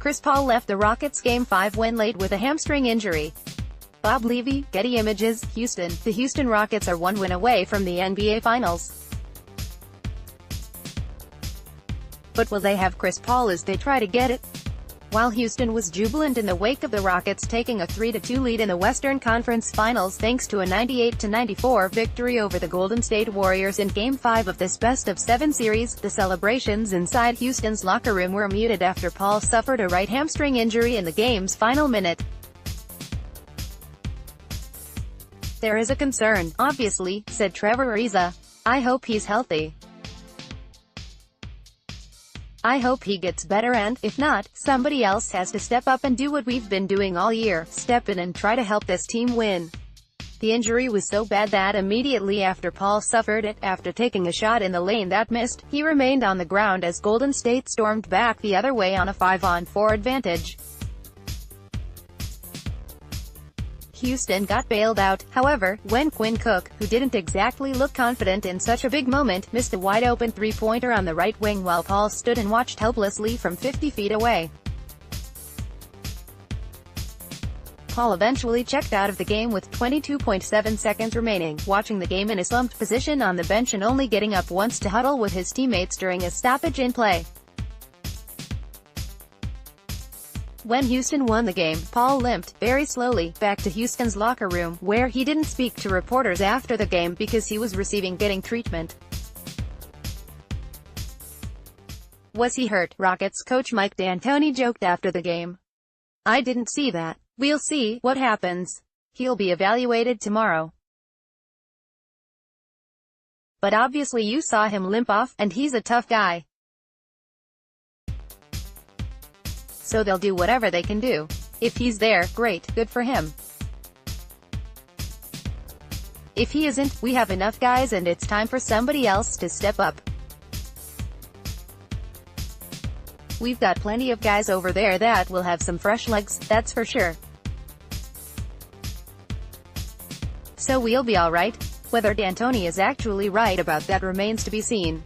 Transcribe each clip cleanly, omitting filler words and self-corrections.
Chris Paul left the Rockets' Game 5 win late with a hamstring injury. Bob Levey, Getty Images, Houston. The Houston Rockets are one win away from the NBA Finals. But will they have Chris Paul as they try to get it? While Houston was jubilant in the wake of the Rockets taking a 3-2 lead in the Western Conference Finals thanks to a 98-94 victory over the Golden State Warriors in Game 5 of this best-of-7 series, the celebrations inside Houston's locker room were muted after Paul suffered a right hamstring injury in the game's final minute. "There is a concern, obviously," said Trevor Ariza. "I hope he's healthy. I hope he gets better and, if not, somebody else has to step up and do what we've been doing all year, step in and try to help this team win." The injury was so bad that immediately after Paul suffered it, after taking a shot in the lane that missed, he remained on the ground as Golden State stormed back the other way on a 5-on-4 advantage. Houston got bailed out, however, when Quinn Cook, who didn't exactly look confident in such a big moment, missed a wide-open three-pointer on the right wing while Paul stood and watched helplessly from 50 feet away. Paul eventually checked out of the game with 22.7 seconds remaining, watching the game in a slumped position on the bench and only getting up once to huddle with his teammates during a stoppage in play. When Houston won the game, Paul limped, very slowly, back to Houston's locker room, where he didn't speak to reporters after the game because he was getting treatment. "Was he hurt?" Rockets coach Mike D'Antoni joked after the game. "I didn't see that. We'll see what happens. He'll be evaluated tomorrow. But obviously you saw him limp off, and he's a tough guy. So they'll do whatever they can do. If he's there, great, good for him. If he isn't, we have enough guys and it's time for somebody else to step up. We've got plenty of guys over there that will have some fresh legs, that's for sure. So we'll be alright. Whether D'Antoni is actually right about that remains to be seen.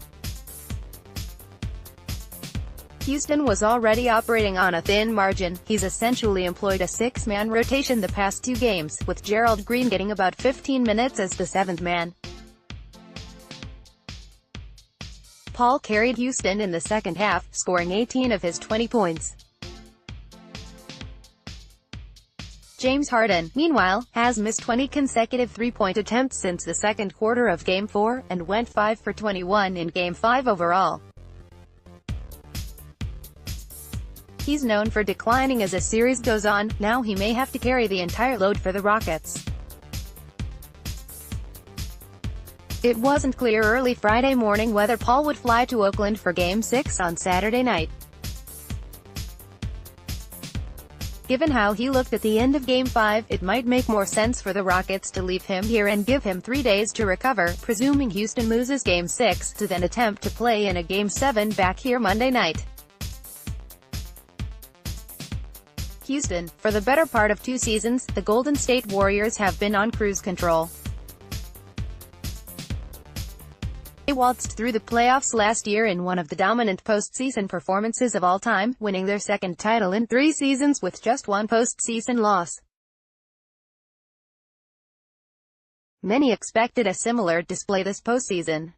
Houston was already operating on a thin margin. He's essentially employed a six-man rotation the past two games, with Gerald Green getting about 15 minutes as the seventh man. Paul carried Houston in the second half, scoring 18 of his 20 points. James Harden, meanwhile, has missed 20 consecutive three-point attempts since the second quarter of Game 4, and went 5 for 21 in Game 5 overall. He's known for declining as a series goes on. Now he may have to carry the entire load for the Rockets. It wasn't clear early Friday morning whether Paul would fly to Oakland for Game 6 on Saturday night. Given how he looked at the end of Game 5, it might make more sense for the Rockets to leave him here and give him 3 days to recover, presuming Houston loses Game 6, to then attempt to play in a Game 7 back here Monday night. Houston. For the better part of 2 seasons, the Golden State Warriors have been on cruise control. They waltzed through the playoffs last year in one of the dominant postseason performances of all time, winning their second title in 3 seasons with just one postseason loss. Many expected a similar display this postseason.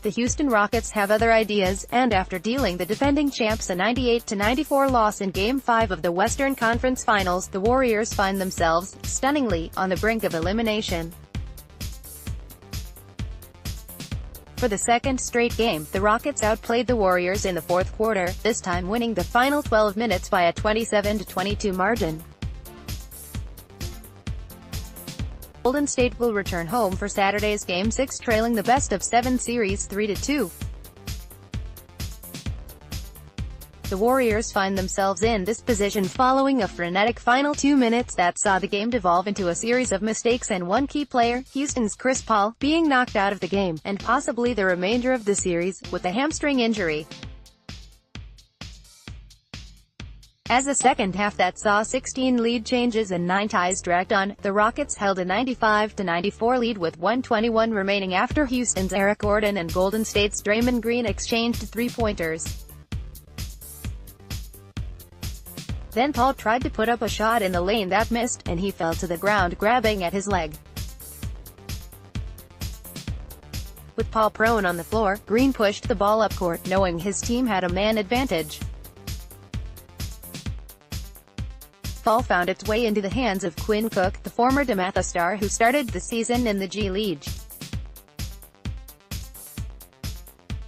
The Houston Rockets have other ideas, and after dealing the defending champs a 98-94 loss in Game 5 of the Western Conference Finals, the Warriors find themselves, stunningly, on the brink of elimination. For the second straight game, the Rockets outplayed the Warriors in the fourth quarter, this time winning the final 12 minutes by a 27-22 margin. Golden State will return home for Saturday's Game 6 trailing the best-of-7 series 3-2. The Warriors find themselves in this position following a frenetic final 2 minutes that saw the game devolve into a series of mistakes and one key player, Houston's Chris Paul, being knocked out of the game, and possibly the remainder of the series, with a hamstring injury. As the second half that saw 16 lead changes and 9 ties dragged on, the Rockets held a 95-94 lead with 1:21 remaining after Houston's Eric Gordon and Golden State's Draymond Green exchanged three-pointers. Then Pall tried to put up a shot in the lane that missed, and he fell to the ground grabbing at his leg. With Pall prone on the floor, Green pushed the ball up court, knowing his team had a man advantage. Ball found its way into the hands of Quinn Cook, the former DeMatha star who started the season in the G League.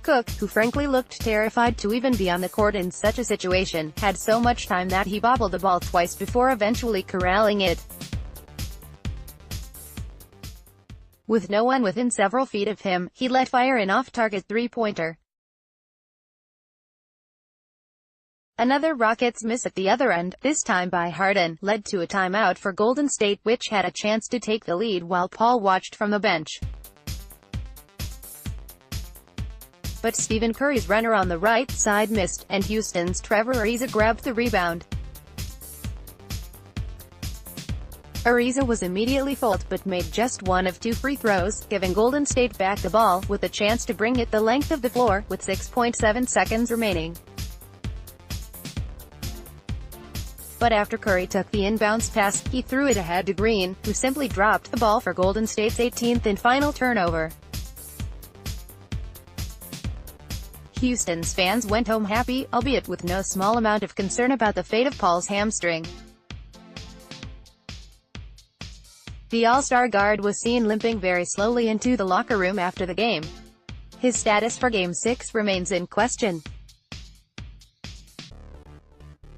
Cook, who frankly looked terrified to even be on the court in such a situation, had so much time that he bobbled the ball twice before eventually corralling it. With no one within several feet of him, he let fire an off-target three-pointer. Another Rockets miss at the other end, this time by Harden, led to a timeout for Golden State, which had a chance to take the lead while Pall watched from the bench. But Stephen Curry's runner on the right side missed, and Houston's Trevor Ariza grabbed the rebound. Ariza was immediately fouled, but made just one of two free throws, giving Golden State back the ball, with a chance to bring it the length of the floor, with 6.7 seconds remaining. But after Curry took the inbounds pass, he threw it ahead to Green, who simply dropped the ball for Golden State's 18th and final turnover. Houston's fans went home happy, albeit with no small amount of concern about the fate of Pall's hamstring. The All-Star guard was seen limping very slowly into the locker room after the game. His status for Game 6 remains in question.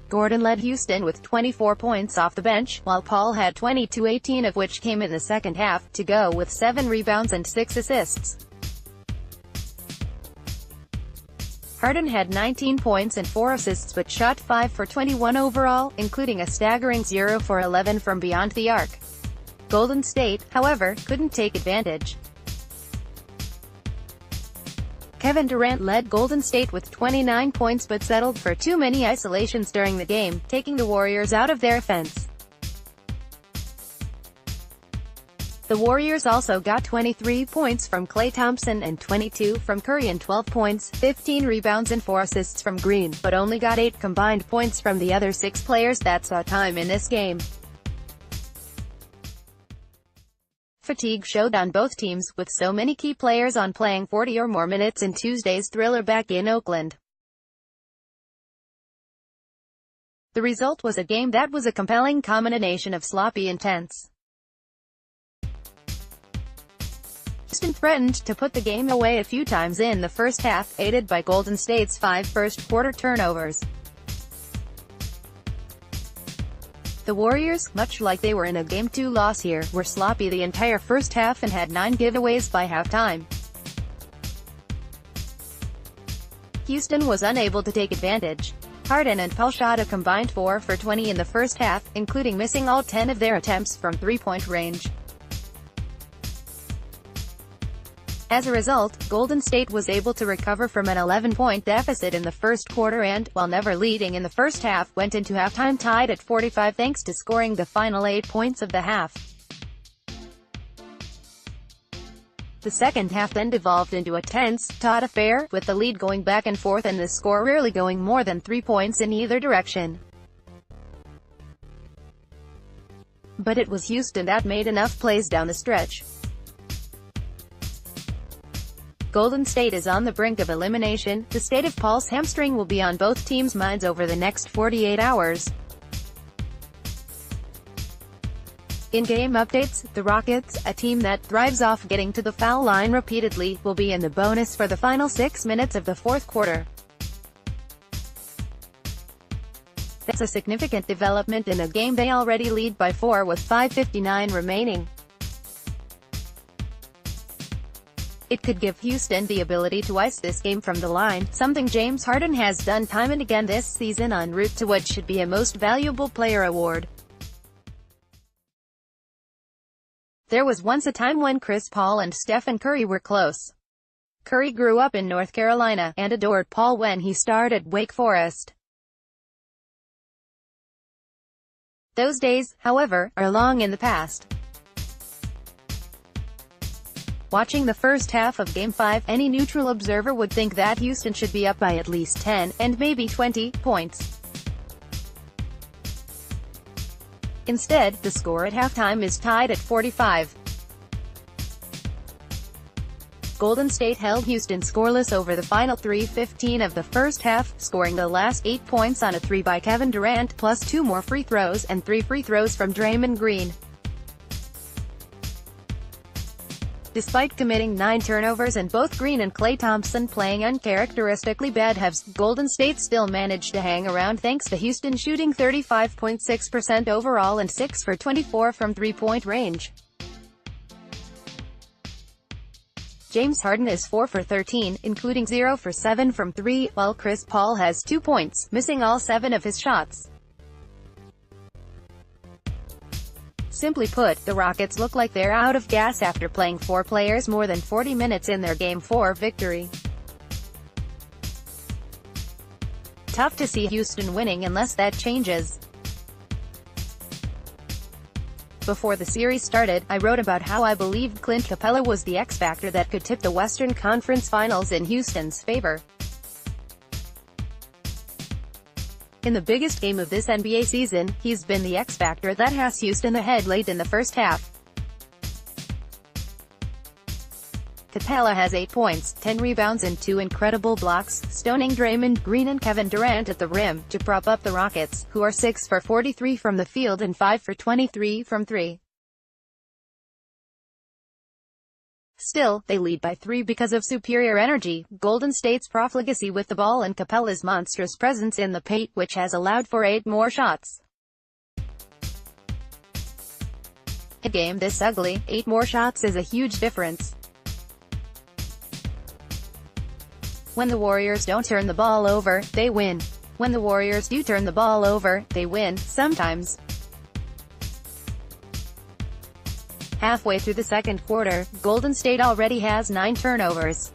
Gordon led Houston with 24 points off the bench, while Pall had 22-18 of which came in the second half, to go with 7 rebounds and 6 assists. Harden had 19 points and 4 assists but shot 5 for 21 overall, including a staggering 0 for 11 from beyond the arc. Golden State, however, couldn't take advantage. Kevin Durant led Golden State with 29 points but settled for too many isolations during the game, taking the Warriors out of their offense. The Warriors also got 23 points from Klay Thompson and 22 from Curry and 12 points, 15 rebounds and 4 assists from Green, but only got 8 combined points from the other 6 players that saw time in this game. Fatigue showed on both teams, with so many key players on playing 40 or more minutes in Tuesday's thriller back in Oakland. The result was a game that was a compelling combination of sloppy and tense. Houston threatened to put the game away a few times in the first half, aided by Golden State's 5 first-quarter turnovers. The Warriors, much like they were in a Game 2 loss here, were sloppy the entire first half and had 9 giveaways by halftime. Houston was unable to take advantage. Harden and Pall shot a combined 4 for 20 in the first half, including missing all 10 of their attempts from three-point range. As a result, Golden State was able to recover from an 11-point deficit in the first quarter and, while never leading in the first half, went into halftime tied at 45 thanks to scoring the final 8 points of the half. The second half then devolved into a tense, taut affair, with the lead going back and forth and the score rarely going more than 3 points in either direction. But it was Houston that made enough plays down the stretch. Golden State is on the brink of elimination. The state of Pall's hamstring will be on both teams' minds over the next 48 hours. In-game updates: the Rockets, a team that thrives off getting to the foul line repeatedly, will be in the bonus for the final 6 minutes of the fourth quarter. That's a significant development in a game they already lead by 4 with 5:59 remaining. It could give Houston the ability to ice this game from the line, something James Harden has done time and again this season en route to what should be a Most Valuable Player award. There was once a time when Chris Paul and Stephen Curry were close. Curry grew up in North Carolina, and adored Paul when he starred at Wake Forest. Those days, however, are long in the past. Watching the first half of Game 5, any neutral observer would think that Houston should be up by at least 10, and maybe 20, points. Instead, the score at halftime is tied at 45. Golden State held Houston scoreless over the final 3:15 of the first half, scoring the last 8 points on a 3 by Kevin Durant, plus 2 more free throws and 3 free throws from Draymond Green. Despite committing 9 turnovers and both Green and Klay Thompson playing uncharacteristically bad halves, Golden State still managed to hang around thanks to Houston shooting 35.6% overall and 6 for 24 from three-point range. James Harden is 4 for 13, including 0 for 7 from 3, while Chris Paul has 2 points, missing all 7 of his shots. Simply put, the Rockets look like they're out of gas after playing 4 players more than 40 minutes in their Game 4 victory. Tough to see Houston winning unless that changes. Before the series started, I wrote about how I believed Clint Capella was the X-factor that could tip the Western Conference Finals in Houston's favor. In the biggest game of this NBA season, he's been the X-factor that has Houston ahead late in the first half. Capella has 8 points, 10 rebounds and 2 incredible blocks, stoning Draymond Green and Kevin Durant at the rim, to prop up the Rockets, who are 6 for 43 from the field and 5 for 23 from 3. Still, they lead by 3 because of superior energy, Golden State's profligacy with the ball and Capella's monstrous presence in the paint, which has allowed for 8 more shots. A game this ugly, 8 more shots is a huge difference. When the Warriors don't turn the ball over, they win. When the Warriors do turn the ball over, they win, sometimes. Halfway through the second quarter, Golden State already has 9 turnovers.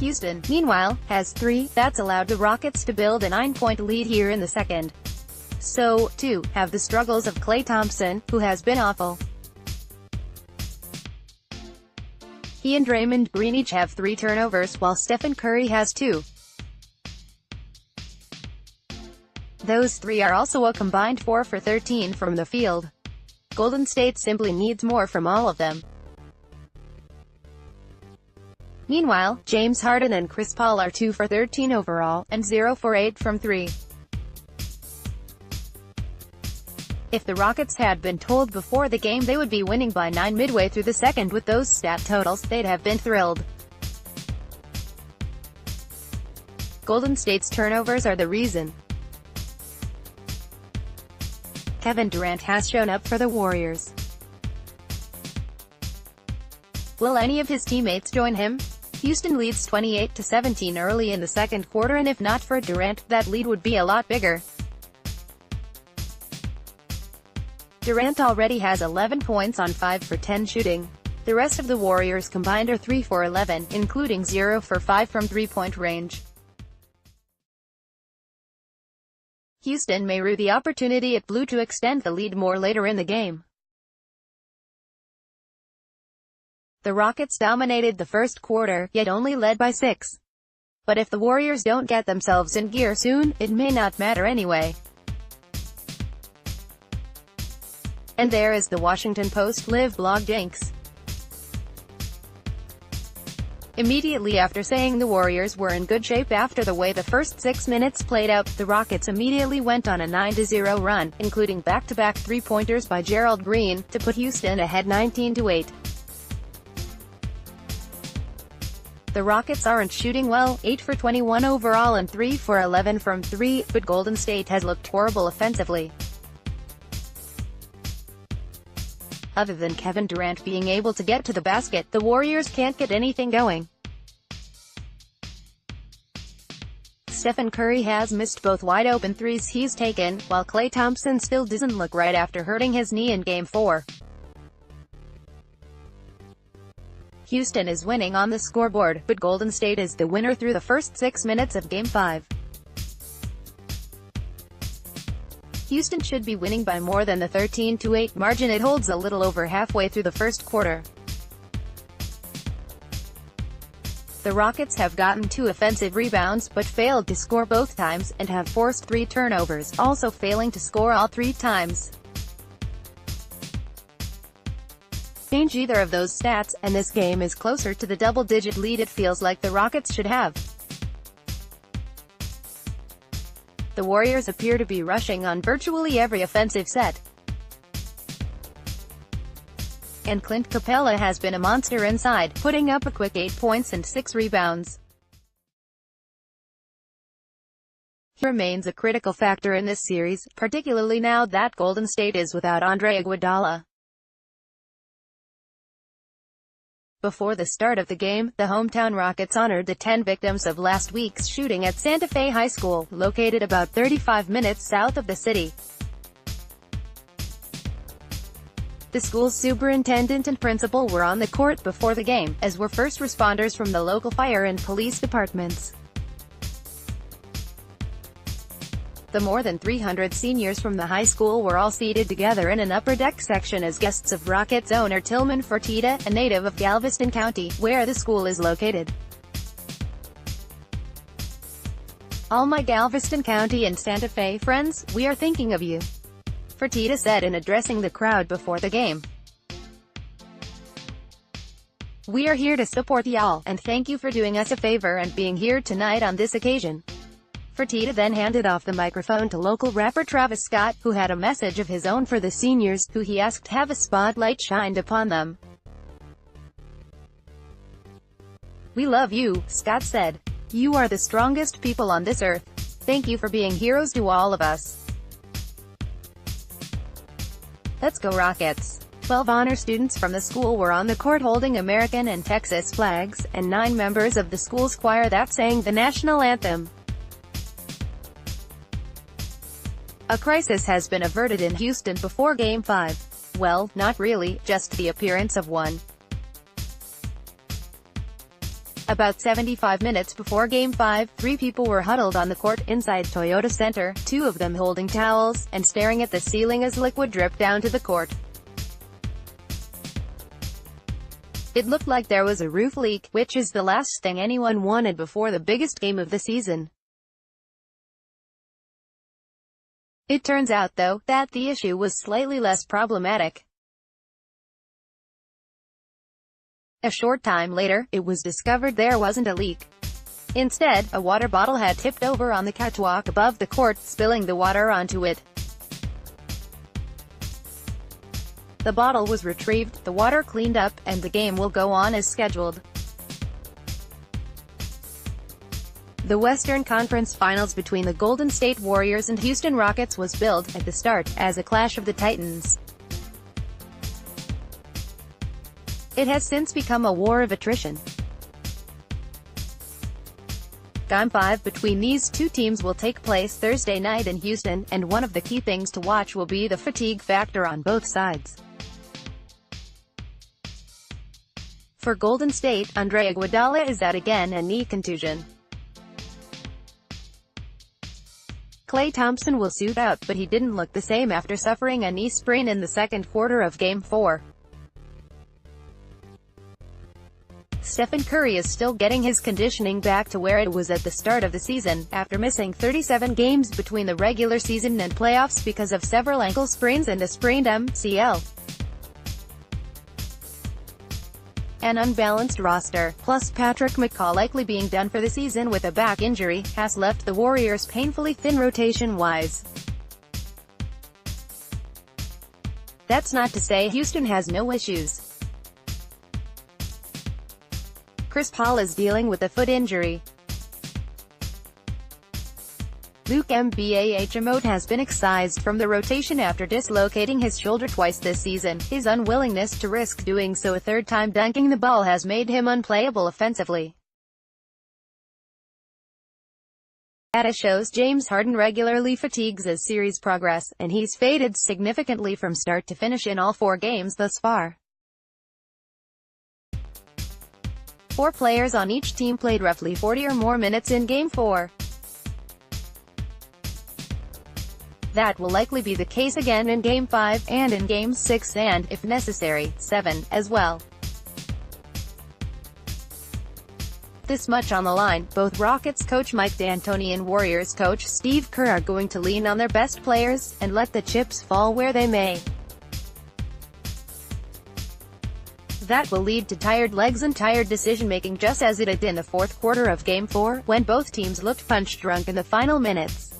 Houston, meanwhile, has 3. That's allowed the Rockets to build a 9-point lead here in the second. So, too, have the struggles of Klay Thompson, who has been awful. He and Draymond Green each have 3 turnovers, while Stephen Curry has 2. Those 3 are also a combined 4 for 13 from the field. Golden State simply needs more from all of them. Meanwhile, James Harden and Chris Paul are 2 for 13 overall, and 0 for 8 from 3. If the Rockets had been told before the game they would be winning by 9 midway through the second with those stat totals, they'd have been thrilled. Golden State's turnovers are the reason. Kevin Durant has shown up for the Warriors. Will any of his teammates join him? Houston leads 28-17 early in the second quarter, and if not for Durant, that lead would be a lot bigger. Durant already has 11 points on 5 for 10 shooting. The rest of the Warriors combined are 3 for 11, including 0 for 5 from three-point range. Houston may rue the opportunity it blew to extend the lead more later in the game. The Rockets dominated the first quarter, yet only led by 6. But if the Warriors don't get themselves in gear soon, it may not matter anyway. And there is the Washington Post live blog jinx. Immediately after saying the Warriors were in good shape after the way the first 6 minutes played out, the Rockets immediately went on a 9-0 run, including back-to-back three-pointers by Gerald Green, to put Houston ahead 19-8. The Rockets aren't shooting well, 8 for 21 overall and 3 for 11 from 3, but Golden State has looked horrible offensively. Other than Kevin Durant being able to get to the basket, the Warriors can't get anything going. Stephen Curry has missed both wide-open threes he's taken, while Klay Thompson still doesn't look right after hurting his knee in Game 4. Houston is winning on the scoreboard, but Golden State is the winner through the first 6 minutes of Game 5. Houston should be winning by more than the 13-8 margin it holds a little over halfway through the first quarter. The Rockets have gotten 2 offensive rebounds, but failed to score both times, and have forced 3 turnovers, also failing to score all 3 times. Change either of those stats, and this game is closer to the double-digit lead it feels like the Rockets should have. The Warriors appear to be rushing on virtually every offensive set. And Clint Capella has been a monster inside, putting up a quick 8 points and 6 rebounds. He remains a critical factor in this series, particularly now that Golden State is without Andre Iguodala. Before the start of the game, the hometown Rockets honored the 10 victims of last week's shooting at Santa Fe High School, located about 35 minutes south of the city. The school's superintendent and principal were on the court before the game, as were first responders from the local fire and police departments. The more than 300 seniors from the high school were all seated together in an upper deck section as guests of Rockets owner Tillman Fertitta, a native of Galveston County, where the school is located. "All my Galveston County and Santa Fe friends, we are thinking of you," Fertitta said in addressing the crowd before the game. "We are here to support y'all, and thank you for doing us a favor and being here tonight on this occasion." Fertitta then handed off the microphone to local rapper Travis Scott, who had a message of his own for the seniors, who he asked have a spotlight shined upon them. "We love you," Scott said. "You are the strongest people on this earth. Thank you for being heroes to all of us. Let's go Rockets." 12 honor students from the school were on the court holding American and Texas flags, and 9 members of the school's choir that sang the national anthem. A crisis has been averted in Houston before Game 5. Well, not really, just the appearance of one. About 75 minutes before Game 5, 3 people were huddled on the court, inside Toyota Center, 2 of them holding towels, and staring at the ceiling as liquid dripped down to the court. It looked like there was a roof leak, which is the last thing anyone wanted before the biggest game of the season. It turns out, though, that the issue was slightly less problematic. A short time later, it was discovered there wasn't a leak. Instead, a water bottle had tipped over on the catwalk above the court, spilling the water onto it. The bottle was retrieved, the water cleaned up, and the game will go on as scheduled. The Western Conference Finals between the Golden State Warriors and Houston Rockets was billed, at the start, as a clash of the Titans. It has since become a war of attrition. Game 5 between these two teams will take place Thursday night in Houston, and one of the key things to watch will be the fatigue factor on both sides. For Golden State, Andre Iguodala is out again, a knee contusion. Klay Thompson will suit out, but he didn't look the same after suffering a knee sprain in the second quarter of Game 4. Stephen Curry is still getting his conditioning back to where it was at the start of the season, after missing 37 games between the regular season and playoffs because of several ankle sprains and a sprained MCL. An unbalanced roster, plus Patrick McCaw likely being done for the season with a back injury, has left the Warriors painfully thin rotation-wise. That's not to say Houston has no issues. Chris Paul is dealing with a foot injury. Luke Mbahamo has been excised from the rotation after dislocating his shoulder twice this season. His unwillingness to risk doing so a third time dunking the ball has made him unplayable offensively. Data shows James Harden regularly fatigues as series progress, and he's faded significantly from start to finish in all 4 games thus far. 4 players on each team played roughly 40 or more minutes in Game 4. That will likely be the case again in Game 5, and in Game 6 and, if necessary, 7, as well. this much on the line, both Rockets coach Mike D'Antoni and Warriors coach Steve Kerr are going to lean on their best players, and let the chips fall where they may. That will lead to tired legs and tired decision-making, just as it did in the fourth quarter of Game 4, when both teams looked punch-drunk in the final minutes.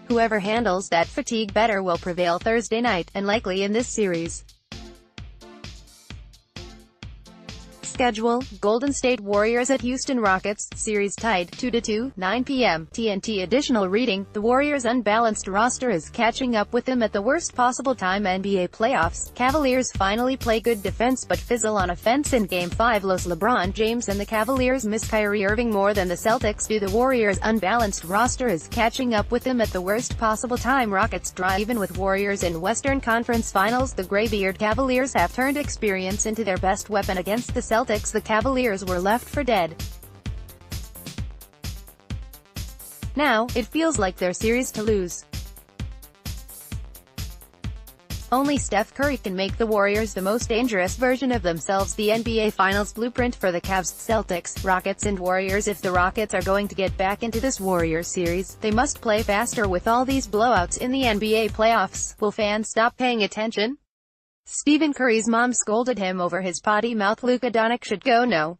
Whoever handles that fatigue better will prevail Thursday night, and likely in this series. Schedule: Golden State Warriors at Houston Rockets, series tied 2-2, 9 p.m. TNT. Additional reading: the Warriors' unbalanced roster is catching up with them at the worst possible time. NBA playoffs. Cavaliers finally play good defense but fizzle on offense in Game 5. LeBron James and the Cavaliers miss Kyrie Irving more than the Celtics do. The Warriors' unbalanced roster is catching up with them at the worst possible time. Rockets draw even with Warriors in Western Conference Finals. The graybeard Cavaliers have turned experience into their best weapon against the Celtics. The Cavaliers were left for dead. Now, it feels like their series to lose. Only Steph Curry can make the Warriors the most dangerous version of themselves. The NBA Finals blueprint for the Cavs, Celtics, Rockets and Warriors. If the Rockets are going to get back into this Warriors series, they must play faster. With all these blowouts in the NBA playoffs, will fans stop paying attention? Stephen Curry's mom scolded him over his potty mouth. Luka Doncic should go. No.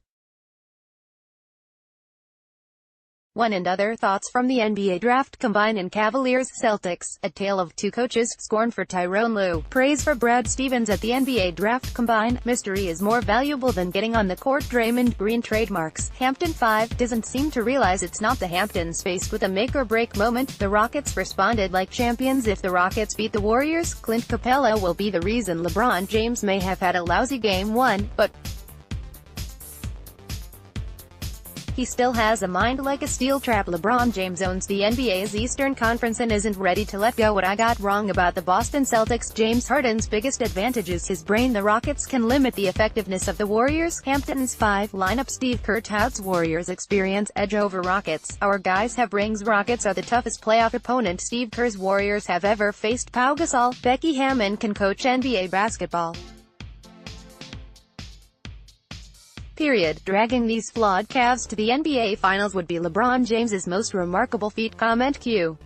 One and other thoughts from the NBA draft combine in Cavaliers-Celtics, a tale of two coaches, scorn for Tyrone Lue, praise for Brad Stevens at the NBA draft combine, mystery is more valuable than getting on the court. Draymond Green trademarks, Hampton 5, doesn't seem to realize it's not the Hamptons faced with a make-or-break moment. The Rockets responded like champions. If the Rockets beat the Warriors, Clint Capella will be the reason. LeBron James may have had a lousy Game 1, but he still has a mind like a steel trap. LeBron James owns the NBA's Eastern Conference and isn't ready to let go. What I got wrong about the Boston Celtics. James Harden's biggest advantage is his brain. The Rockets can limit the effectiveness of the Warriors. Hampton's 5 lineup. Steve Kerr touts Warriors experience edge over Rockets. Our guys have rings. Rockets are the toughest playoff opponent Steve Kerr's Warriors have ever faced. Pau Gasol, Becky Hammon can coach NBA basketball. Period. Dragging these flawed Cavs to the NBA Finals would be LeBron James's most remarkable feat. Comment Q.